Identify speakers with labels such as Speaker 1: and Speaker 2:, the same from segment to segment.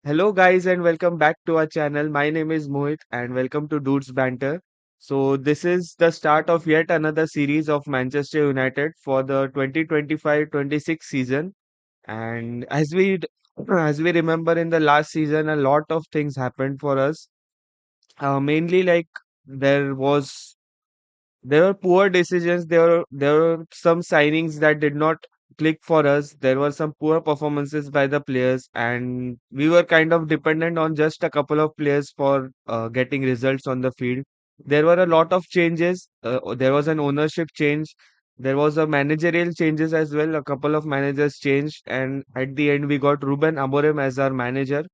Speaker 1: Hello, guys, and welcome back to our channel. My name is Mohit, and welcome to Dudes Banter. So, this is the start of yet another series of Manchester United for the 2025-26 season. And as we remember in the last season, a lot of things happened for us. Mainly, like there was there were poor decisions. There were some signings that did not click for us. There were some poor performances by the players, and we were kind of dependent on just a couple of players for getting results on the field. There were a lot of changes. There was an ownership change. There was a managerial changes as well. A couple of managers changed, and at the end, we got Ruben Amorim as our manager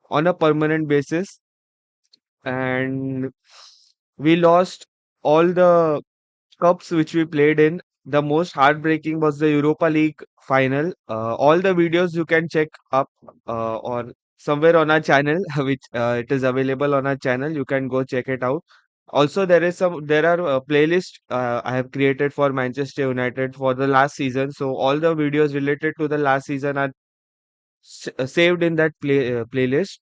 Speaker 1: on a permanent basis, and we lost all the cups which we played in. The most heartbreaking was the Europa League final. All the videos you can check up or somewhere on our channel, which it is available on our channel. You can go check it out. Also, there are playlists I have created for Manchester United for the last season. So all the videos related to the last season are saved in that playlist.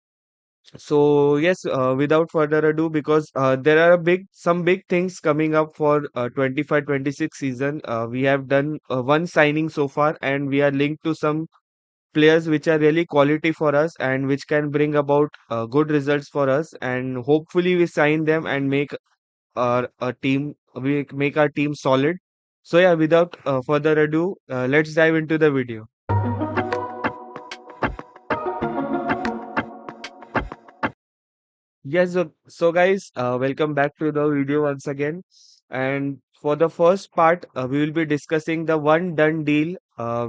Speaker 1: So yes, without further ado, because there are some big things coming up for 25-26 season. We have done one signing so far, and we are linked to some players which are really quality for us and which can bring about good results for us. And hopefully, we sign them and make our team solid. So yeah, without further ado, let's dive into the video. Yes, so guys, welcome back to the video once again. And for the first part, we will be discussing the one done deal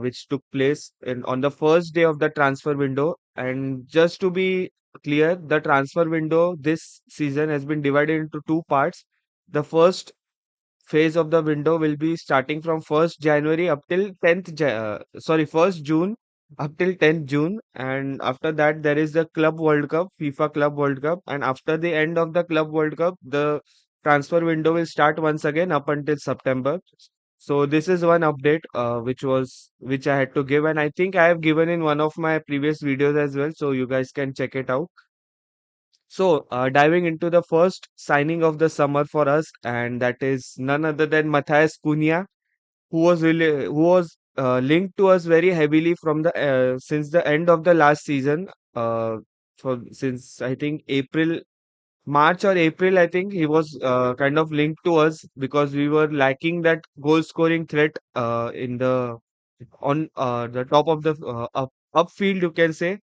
Speaker 1: which took place on the first day of the transfer window. And just to be clear, the transfer window this season has been divided into two parts. The first phase of the window will be starting from 1st January up till 1st June up till 10th June, and after that there is the Club World Cup, FIFA Club World Cup, and after the end of the Club World Cup, the transfer window will start once again up until September. So this is one update which I had to give, and I think I have given in one of my previous videos as well, so you guys can check it out. So, diving into the first signing of the summer for us, and that is none other than Matheus Cunha, who was linked to us very heavily from the since the end of the last season. Since I think March or April, I think he was kind of linked to us because we were lacking that goal scoring threat in the on the top of the upfield, you can say.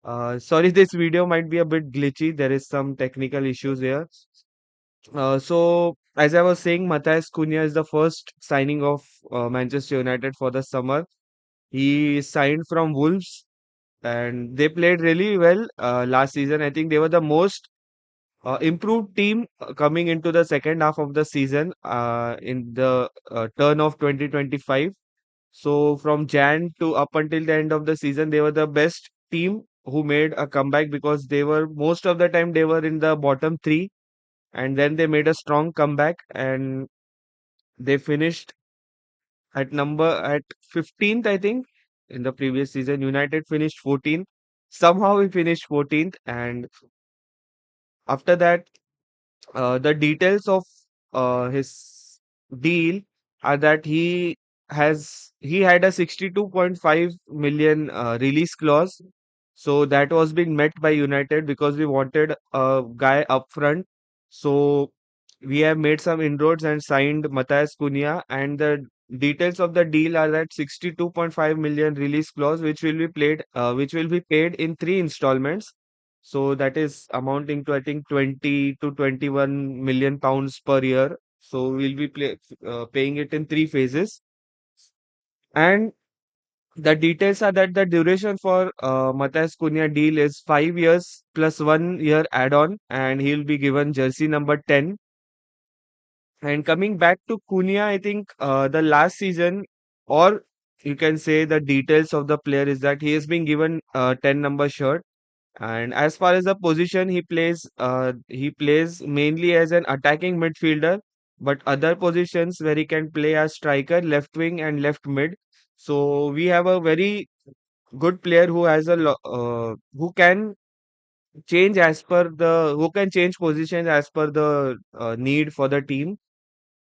Speaker 1: Sorry, this video might be a bit glitchy. There is some technical issues here. So, as I was saying, Matheus Cunha is the first signing of Manchester United for the summer. He signed from Wolves, and they played really well last season. I think they were the most improved team coming into the second half of the season in the turn of 2025. So from Jan to up until the end of the season, they were the best team who made a comeback because they were most of the time they were in the bottom three, and then they made a strong comeback and they finished at 15th, I think. In the previous season, United finished 14th. Somehow we finished 14th, and after that, the details of his deal are that he had a 62.5 million release clause. So that was being met by United because we wanted a guy up front. So we have made some inroads and signed Matthias Cunha, and the details of the deal are that 62.5 million release clause, which will be paid in three installments. So that is amounting to, I think, 20 to 21 million pounds per year. So we'll be paying it in three phases. And the details are that the duration for Matheus Cunha deal is 5 years plus 1 year add-on, and he'll be given jersey number 10. And coming back to Cunha, I think the last season, or you can say the details of the player is that he has been given 10 number shirt. And as far as the position he plays mainly as an attacking midfielder, but other positions where he can play as striker, left wing, and left mid. So we have a very good player who has who can change as per the who can change positions as per the need for the team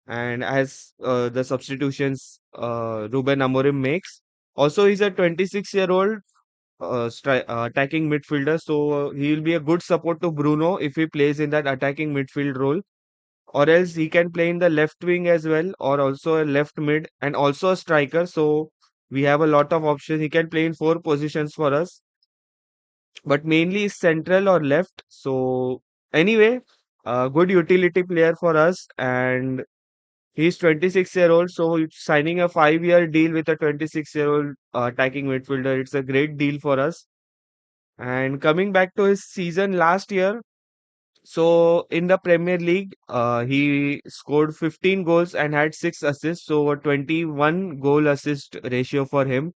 Speaker 1: and as the substitutions Ruben Amorim makes. Also, he's a 26-year-old attacking midfielder, so he will be a good support to Bruno if he plays in that attacking midfield role. Or else he can play in the left wing as well, or also a left mid and also a striker. So we have a lot of options. He can play in four positions for us, but mainly central or left. So anyway, a good utility player for us, and he's 26-year-old, so signing a 5-year deal with a 26-year-old attacking midfielder, it's a great deal for us. And coming back to his season last year, so in the Premier League, he scored 15 goals and had 6 assists, so a 21 goal assist ratio for him.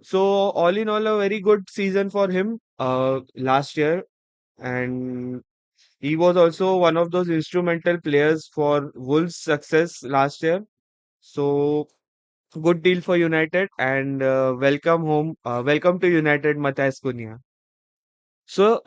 Speaker 1: So all in all, a very good season for him last year, and he was also one of those instrumental players for Wolves' success last year. So good deal for United, and welcome home. Welcome to United, Matheus Cunha. So,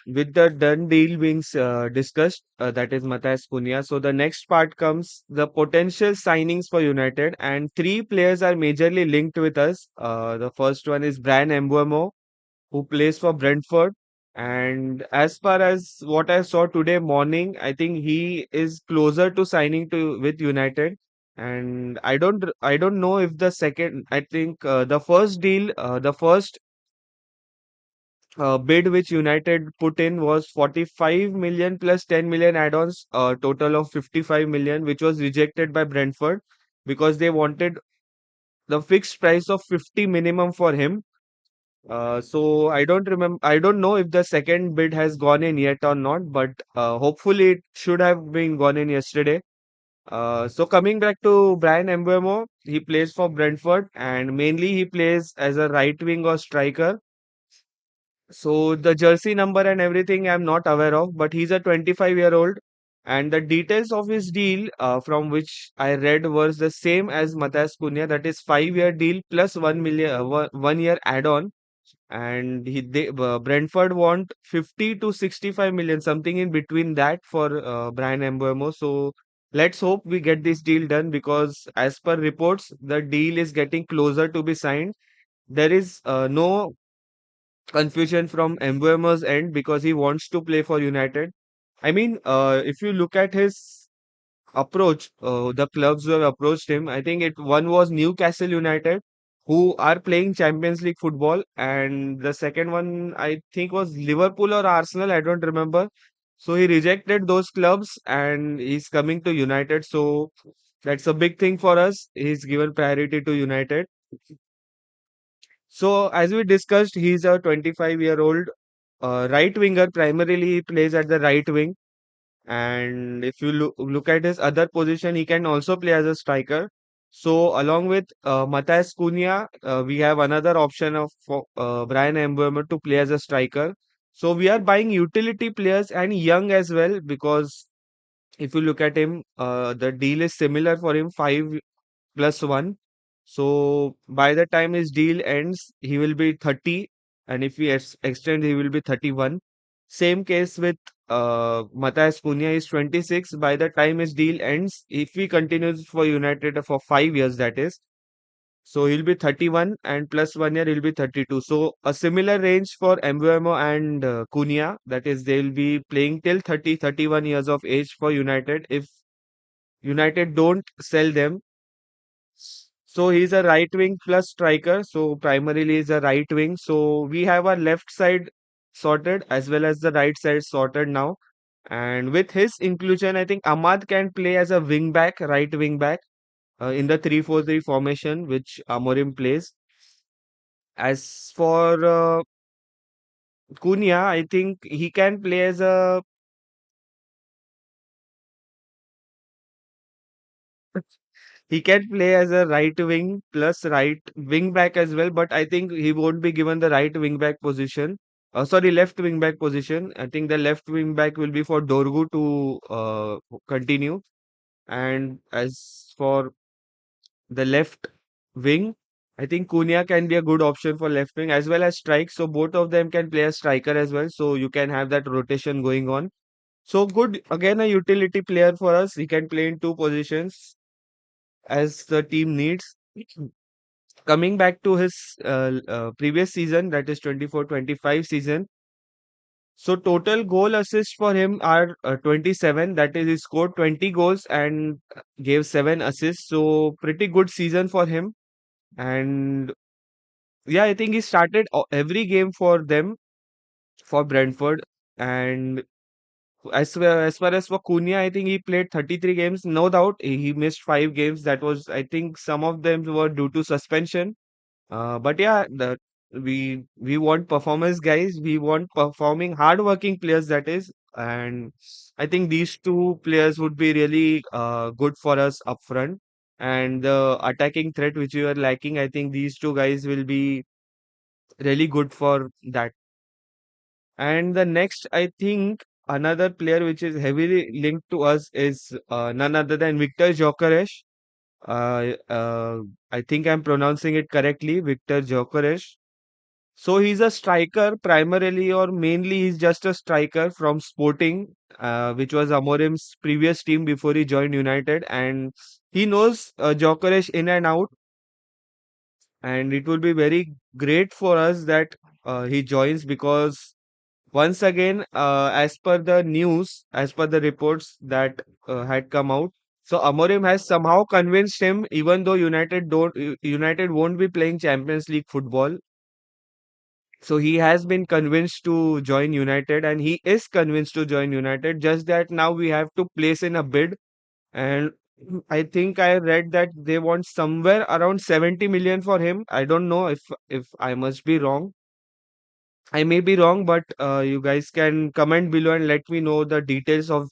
Speaker 1: with the done deal being discussed, that is Matheus Cunha. So, the next part comes the potential signings for United, and three players are majorly linked with us. The first one is Brian Mbeumo, who plays for Brentford. And as far as what I saw today morning, I think he is closer to signing to with United. And I don't know if the second. I think the first deal, the first bid which United put in was 45 million plus 10 million add-ons, a total of 55 million, which was rejected by Brentford because they wanted the fixed price of 50 minimum for him. So I don't remember. I don't know if the second bid has gone in yet or not, but hopefully it should have been gone in yesterday. So coming back to Brian Mbeumo, he plays for Brentford and mainly he plays as a right wing or striker. So the jersey number and everything I'm not aware of, but he's a 25-year-old, and the details of his deal, from which I read, was the same as Matheus Cunha, that is 5-year deal plus 1 million 1 year add-on, and Brentford want 50 to 65 million, something in between that for Brian Mbeumo. So let's hope we get this deal done because as per reports, the deal is getting closer to be signed. There is no confusion from Mbeumo's end because he wants to play for United. I mean, if you look at his approach, the clubs who have approached him, I think one was Newcastle United, who are playing Champions League football, and the second one I think was Liverpool or Arsenal. I don't remember. So he rejected those clubs and he's coming to United. So that's a big thing for us. He's given priority to United. So as we discussed, he's a 25-year-old right winger. Primarily, he plays at the right wing. And if you look at his other position, he can also play as a striker. So along with Matheus Cunha, we have another option of for, Brian Mbeumo to play as a striker. So we are buying utility players and young as well because if you look at him, the deal is similar for him, 5 plus 1. So by the time his deal ends, he will be 30, and if we extend, he will be 31. Same case with Matheus Cunha is 26. By the time his deal ends, if he continues for United for 5 years, that is, so he'll be 31, and plus 1 year he'll be 32. So a similar range for Mbeumo and Cunha, that is, they'll be playing till 30, 31 years of age for United if United don't sell them. So he's a right wing plus striker. So primarily he's a right wing. So we have our left side sorted as well as the right side sorted now. And with his inclusion, I think Ahmad can play as a wing back, right wing back, in the 3-4-3 formation, which Amorim plays. As for Cunha, I think he can play as a he can play as a right wing plus right wing back as well, but I think he won't be given the right wing back position. Sorry, left wing back position. I think the left wing back will be for Dorgu to continue. And as for the left wing, I think Cunha can be a good option for left wing as well as strike. So both of them can play a striker as well. So you can have that rotation going on. So good, again, a utility player for us. He can play in two positions as the team needs. Coming back to his previous season, that is 24-25 season. So total goal assists for him are 27. That is, he scored 20 goals and gave 7 assists. So pretty good season for him. And yeah, I think he started every game for them, for Brentford. And as far as for Cunha, I think he played 33 games. No doubt, he missed 5 games. That was, I think, some of them were due to suspension. But yeah, we want performance guys. We want performing, hardworking players. That is, and I think these two players would be really good for us up front. And the attacking threat which we were lacking, I think these two guys will be really good for that. And the next, I think, another player which is heavily linked to us is none other than Victor Gyökeres. Uh, uh, I think I'm pronouncing it correctly, Victor Gyökeres. So he's a striker primarily, or mainly he's just a striker from Sporting, which was Amorim's previous team before he joined United, and he knows Gyökeres in and out. And it will be very great for us that he joins, because once again, as per the news, as per the reports that had come out, so Amorim has somehow convinced him, even though United won't be playing Champions League football. So he has been convinced to join United, and he is convinced to join United. Just that now we have to place in a bid, and I think I read that they want somewhere around 70 million for him. I don't know if I must be wrong. I may be wrong, but you guys can comment below and let me know the details of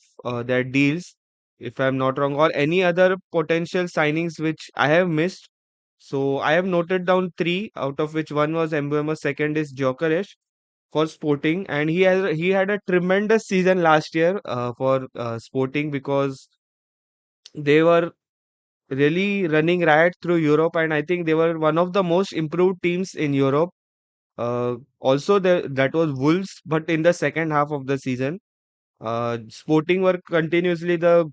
Speaker 1: their deals if I'm not wrong, or any other potential signings which I have missed. So I have noted down three, out of which one was Mbeumo, second is Gyökeres for Sporting, and he had a tremendous season last year for Sporting, because they were really running riot through Europe, and I think they were one of the most improved teams in Europe. Also, that was Wolves, but in the second half of the season, Sporting were continuously the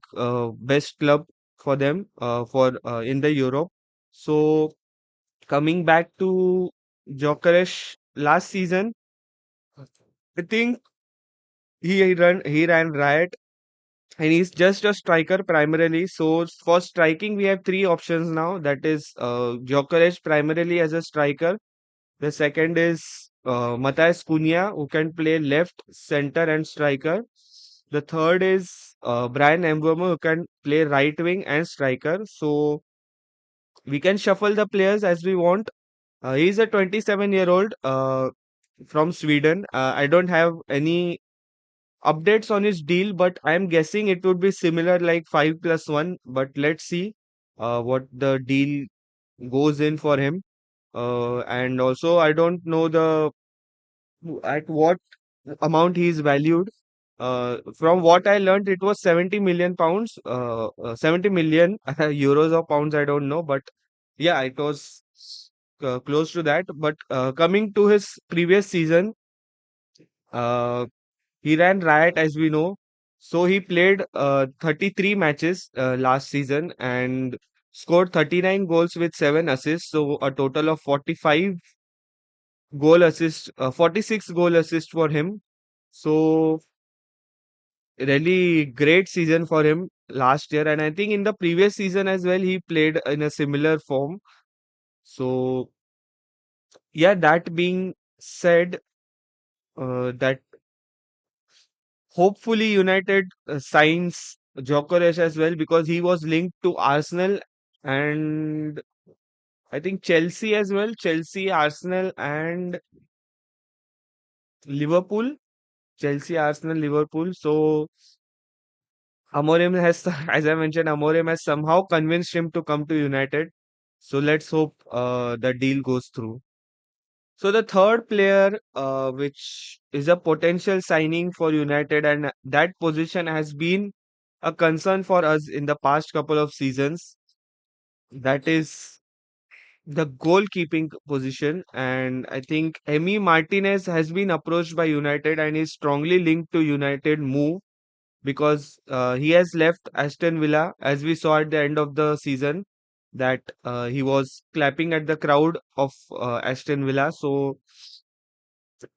Speaker 1: best club for them for in the Europe. So coming back to Gyökeres last season, I think he ran riot, and he's just a striker primarily. So for striking, we have three options now. That is Gyökeres primarily as a striker. The second is Matheus Cunha, who can play left, center, and striker. The third is Brian Mbeumo, who can play right wing and striker. So we can shuffle the players as we want. He's a 27-year-old from Sweden. I don't have any updates on his deal, but I'm guessing it would be similar, like 5+1. But let's see what the deal goes in for him. And also, I don't know at what amount he is valued. From what I learned, it was 70 million pounds, 70 million euros or pounds. I don't know, but yeah, it was close to that. But coming to his previous season, uh, he ran riot, as we know. So he played 33 matches last season and scored 39 goals with 7 assists. So a total of 46 goal assists for him. So really great season for him last year. And I think in the previous season as well, he played in a similar form. So yeah, that being said, that hopefully United signs Gyökeres as well, because he was linked to Arsenal and I think Chelsea as well. Chelsea, Arsenal, and Liverpool. Chelsea, Arsenal, Liverpool. So Amorim has, as I mentioned, Amorim has somehow convinced him to come to United. So let's hope the deal goes through. So the third player, which is a potential signing for United, and that position has been a concern for us in the past couple of seasons. That is the goalkeeping position, and I think Emi Martinez has been approached by United and is strongly linked to United move because he has left Aston Villa, as we saw at the end of the season that he was clapping at the crowd of Aston Villa. So,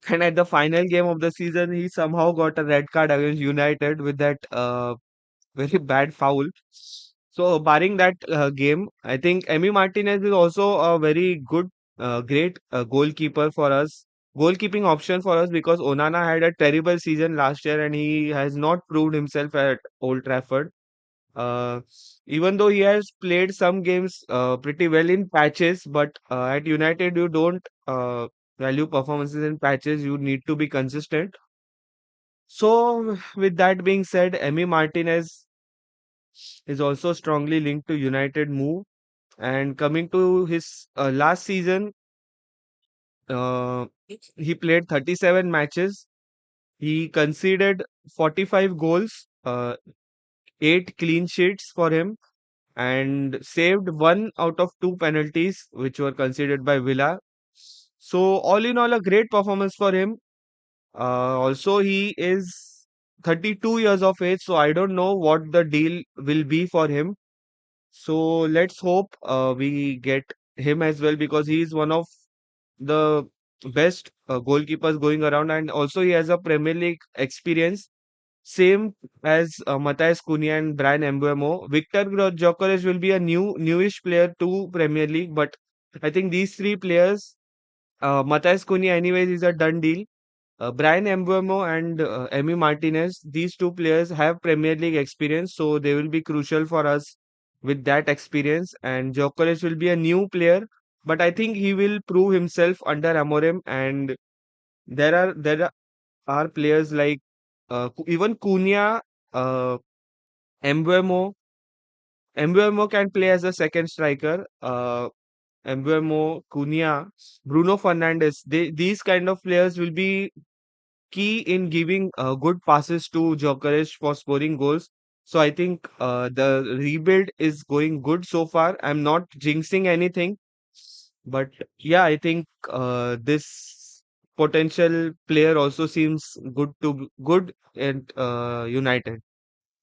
Speaker 1: and at the final game of the season, he somehow got a red card against United with that very bad foul. So, barring that game, I think Emi Martinez is also a very good, great goalkeeper for us, goalkeeping option for us because Onana had a terrible season last year and he has not proved himself at Old Trafford. Uh, Even though he has played some games pretty well in patches, but at United you don't value performances in patches. You need to be consistent. So, with that being said, Emi Martinez is also strongly linked to United move. And coming to his last season, uh, he played 37 matches. He conceded 45 goals, 8 clean sheets for him, and saved one out of two penalties, which were conceded by Villa. So, all in all, a great performance for him. Also, he is 32 years of age, so I don't know what the deal will be for him. So let's hope we get him as well because he is one of the best goalkeepers going around, and also he has a Premier League experience, same as Matheus Cunha and Brian Mbeumo. Victor Gyökeres will be a newish player to Premier League, but I think these three players, Matheus Cunha anyways is a done deal. Brian Mbeumo and Emi Martinez, these two players have Premier League experience, so they will be crucial for us with that experience. And Gyökeres will be a new player, but I think he will prove himself under Amorim. And there are players like even Cunha, uh, Mbeumo. Mbeumo can play as a second striker. Mbeumo, Cunha, Bruno Fernandes. These kind of players will be key in giving good passes to Gyökeres for scoring goals. So I think the rebuild is going good so far. I'm not jinxing anything, but yeah, I think this potential player also seems good at United.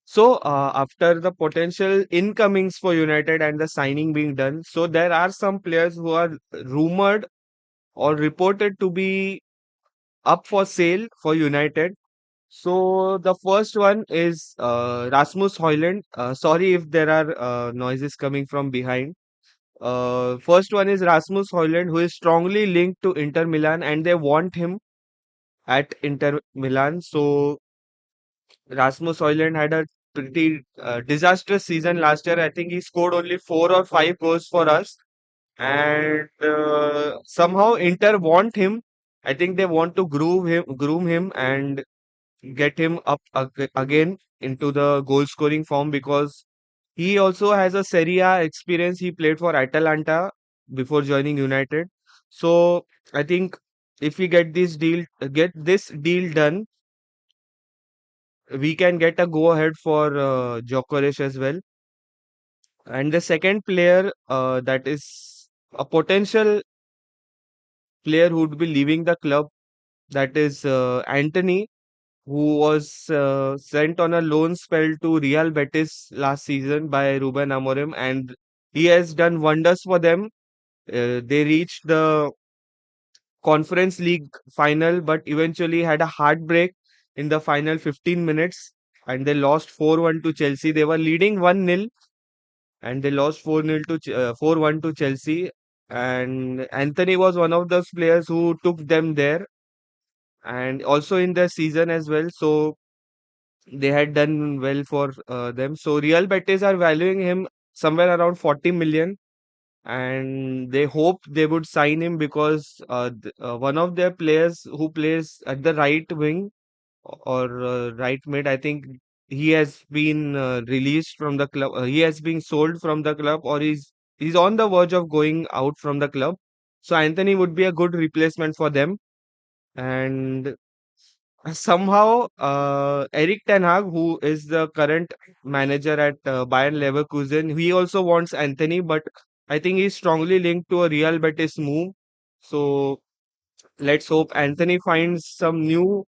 Speaker 1: So after the potential incomings for United and the signing being done, so there are some players who are rumored or reported to be up for sale for United. So the first one is Rasmus Højlund. Sorry if there are noises coming from behind. First one is Rasmus Højlund, who is strongly linked to Inter Milan, and they want him at Inter Milan. So Rasmus Højlund had a pretty disastrous season last year. I think he scored only 4 or 5 goals for us, and somehow Inter want him. I think they want to groom him, and get him up again into the goal scoring form because he also has a Serie A experience. He played for Atalanta before joining United. So I think if we get this deal done, we can get a go ahead for Gyökeres as well. And the second player that is a potential player who would be leaving the club, that is Anthony, who was sent on a loan spell to Real Betis last season by Ruben Amorim, and he has done wonders for them. They reached the Conference League final, but eventually had a heartbreak in the final 15 minutes, and they lost 4-1 to Chelsea. They were leading 1-0, and they lost 4-1 to Chelsea. And Anthony was one of those players who took them there, and also in the season as well. So they had done well for them. So Real Betis are valuing him somewhere around 40 million, and they hope they would sign him because one of their players who plays at the right wing or right mid, I think he has been released from the club. He has been sold from the club, or he's on the verge of going out from the club. So Anthony would be a good replacement for them, and somehow, Eric Ten Hag, who is the current manager at Bayern Leverkusen, he also wants Anthony, but I think he's strongly linked to a Real Betis move. So let's hope Anthony finds some new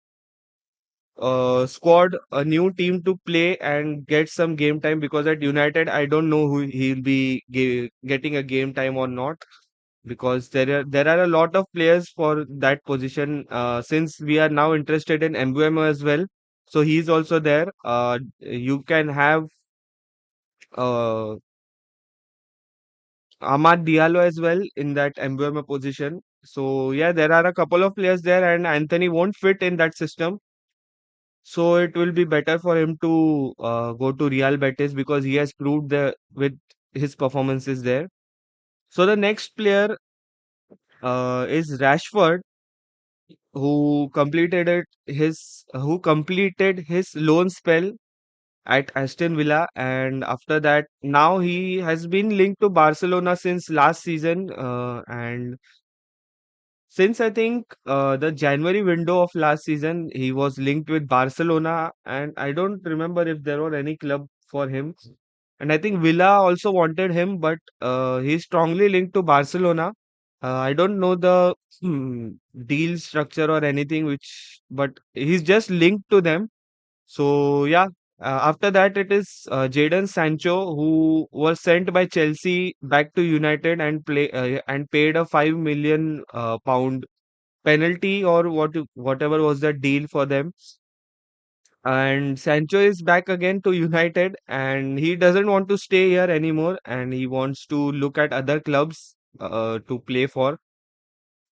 Speaker 1: squad, a new team to play and get some game time, because at United, I don't know who he'll be getting a game time or not, because there are a lot of players for that position. Since we are now interested in MBM as well, so he's also there. You can have uh, Ahmad Diallo as well in that MBM position. So yeah, there are a couple of players there, and Anthony won't fit in that system. So it will be better for him to go to Real Betis, because he has proved the with his performances there. So the next player is Rashford, who completed his loan spell at Aston Villa, and after that now he has been linked to Barcelona since last season, and since I think the January window of last season, he was linked with Barcelona, and I don't remember if there were any club for him. And I think Villa also wanted him, but he's strongly linked to Barcelona. I don't know the deal structure or anything, but he's just linked to them. So yeah, after that it is Jadon Sancho, who was sent by Chelsea back to United and paid a 5 million pound penalty, or whatever was the deal for them. And Sancho is back again to United, and he doesn't want to stay here anymore, and he wants to look at other clubs to play for.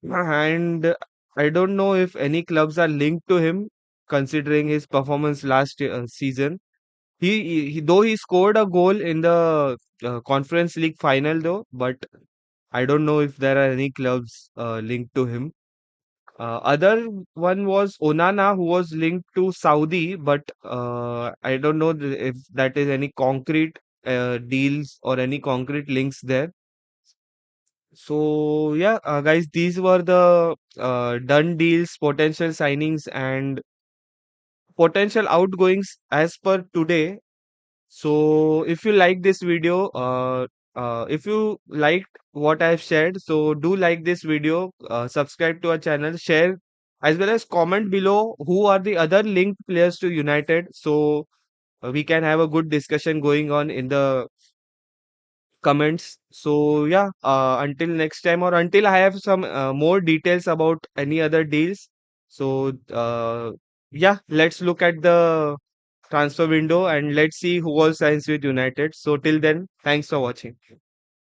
Speaker 1: And I don't know if any clubs are linked to him, considering his performance last season. Though he scored a goal in the Conference League final, though, but I don't know if there are any clubs linked to him. Other one was Onana, who was linked to Saudi, but I don't know if that is any concrete deals or any concrete links there. So yeah, guys, these were the done deals, potential signings, and potential outgoings as per today. So if you like this video, if you liked what I've shared, so do like this video, subscribe to our channel, share, as well as comment below who are the other linked players to United, so we can have a good discussion going on in the comments. So yeah, until next time, or until I have some more details about any other deals. So yeah, let's look at the transfer window and let's see who all signs with United. So till then, thanks for watching.